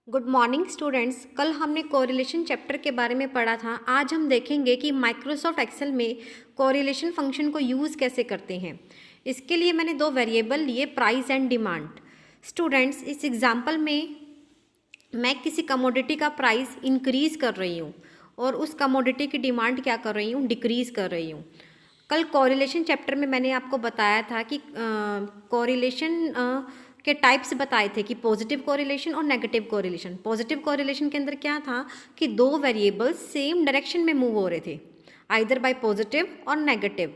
Good morning students. कल हमने correlation chapter के बारे में पढ़ा था। आज हम देखेंगे कि माइक्रोसॉफ्ट एक्सेल में कोरिलेशन फंक्शन को यूज़ कैसे करते हैं। इसके लिए मैंने दो वेरिएबल लिए, प्राइस एंड डिमांड। स्टूडेंट्स, इस एग्जांपल में मैं किसी कमोडिटी का प्राइस इंक्रीज़ कर रही हूँ और उस कमोडिटी की डिमांड क्या कर रही हूँ, डिक्रीज़ कर रही हूँ। कल कोरिलेशन चैप्टर में मैंने आपको बताया था कि कोरिलेशन के टाइप्स बताए थे कि पॉजिटिव कोरिलेशन और नेगेटिव कोरिलेशन। पॉजिटिव कोरिलेशन के अंदर क्या था कि दो वेरिएबल्स सेम डायरेक्शन में मूव हो रहे थे, आइदर बाय पॉजिटिव और नेगेटिव।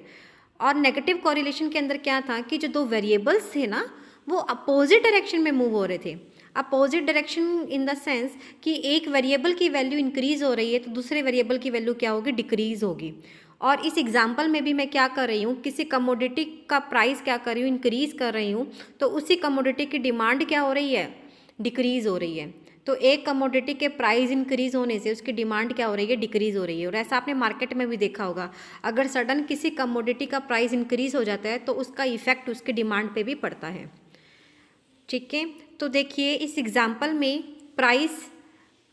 और नेगेटिव कोरिलेशन के अंदर क्या था कि जो दो वेरिएबल्स थे ना, वो अपोजिट डायरेक्शन में मूव हो रहे थे। Opposite direction in the sense कि एक वेरिएबल की वैल्यू इंक्रीज़ हो रही है तो दूसरे वेरिएबल की वैल्यू क्या होगी, डिक्रीज़ होगी। और इस एग्जाम्पल में भी मैं क्या कर रही हूँ, किसी कमोडिटी का प्राइस क्या कर रही हूँ, इंक्रीज़ कर रही हूँ, तो उसी कमोडिटी की डिमांड क्या हो रही है, डिक्रीज़ हो रही है। तो एक कमोडिटी के प्राइस इंक्रीज़ होने से उसकी डिमांड क्या हो रही है, डिक्रीज़ हो रही है। और ऐसा आपने मार्केट में भी देखा होगा, अगर सडन किसी कमोडिटी का प्राइस इंक्रीज़ हो जाता है तो उसका इफेक्ट उसकी डिमांड पे भी पड़ता है। ठीक है, तो देखिए इस एग्जाम्पल में प्राइस,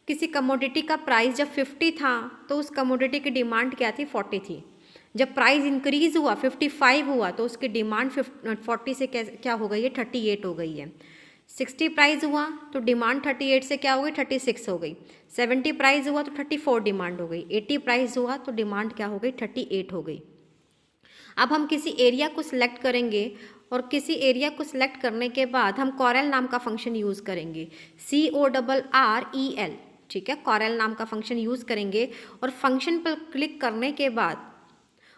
किसी कमोडिटी का प्राइस जब 50 था तो उस कमोडिटी की डिमांड क्या थी, 40 थी। जब प्राइस इंक्रीज़ हुआ 55 हुआ तो उसकी डिमांड 40 से क्या हो गई है, 38 हो गई है। 60 प्राइस हुआ तो डिमांड 38 से क्या हो गई, 36 हो गई। 70 प्राइस हुआ तो 34 डिमांड हो गई। 80 प्राइस हुआ तो डिमांड क्या हो गई, 38 हो गई। अब हम किसी एरिया को सिलेक्ट करेंगे और किसी एरिया को सिलेक्ट करने के बाद हम कॉरेल नाम का फंक्शन यूज़ करेंगे, CORREL। ठीक है, कॉरेल नाम का फंक्शन यूज़ करेंगे और फंक्शन पर क्लिक करने के बाद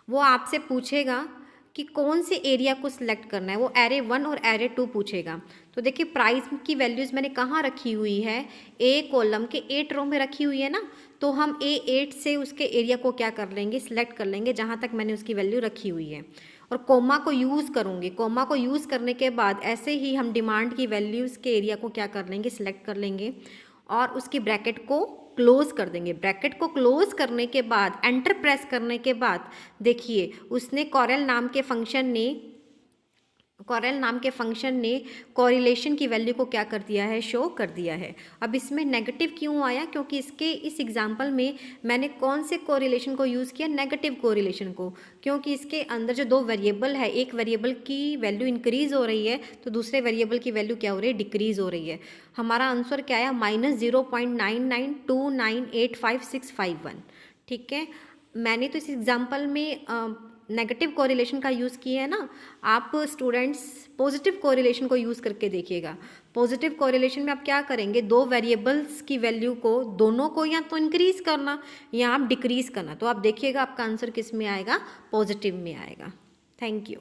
वो आपसे पूछेगा कि कौन से एरिया को सिलेक्ट करना है। वो एरे 1 और एरे 2 पूछेगा। तो देखिए प्राइस की वैल्यूज़ मैंने कहाँ रखी हुई है, ए कॉलम के 8 रो में रखी हुई है ना, तो हम A8 से उसके एरिया को क्या कर लेंगे, सिलेक्ट कर लेंगे जहाँ तक मैंने उसकी वैल्यू रखी हुई है। और कोमा को यूज़ करूँगी। कोमा को यूज़ करने के बाद ऐसे ही हम डिमांड की वैल्यूज़ के एरिया को क्या कर लेंगे, सिलेक्ट कर लेंगे और उसकी ब्रैकेट को क्लोज कर देंगे। ब्रैकेट को क्लोज करने के बाद एंटर प्रेस करने के बाद देखिए उसने कॉरेल नाम के फंक्शन ने कोरिलेशन की वैल्यू को क्या कर दिया है, शो कर दिया है। अब इसमें नेगेटिव क्यों आया, क्योंकि इस एग्जांपल में मैंने कौन से कोरिलेशन को यूज़ किया, नेगेटिव कोरिलेशन को। क्योंकि इसके अंदर जो दो वेरिएबल है, एक वेरिएबल की वैल्यू इंक्रीज़ हो रही है तो दूसरे वेरिएबल की वैल्यू क्या हो रही है, डिक्रीज़ हो रही है। हमारा आंसर क्या आया, -0.99298561। ठीक है, मैंने तो इस एग्जाम्पल में नेगेटिव कोरिलेशन का यूज़ किया है ना। आप स्टूडेंट्स पॉजिटिव कोरिलेशन को यूज़ करके देखिएगा। पॉजिटिव कोरिलेशन में आप क्या करेंगे, दो वेरिएबल्स की वैल्यू को, दोनों को या तो इंक्रीज़ करना या आप डिक्रीज़ करना। तो आप देखिएगा आपका आंसर किस में आएगा, पॉजिटिव में आएगा। Thank you.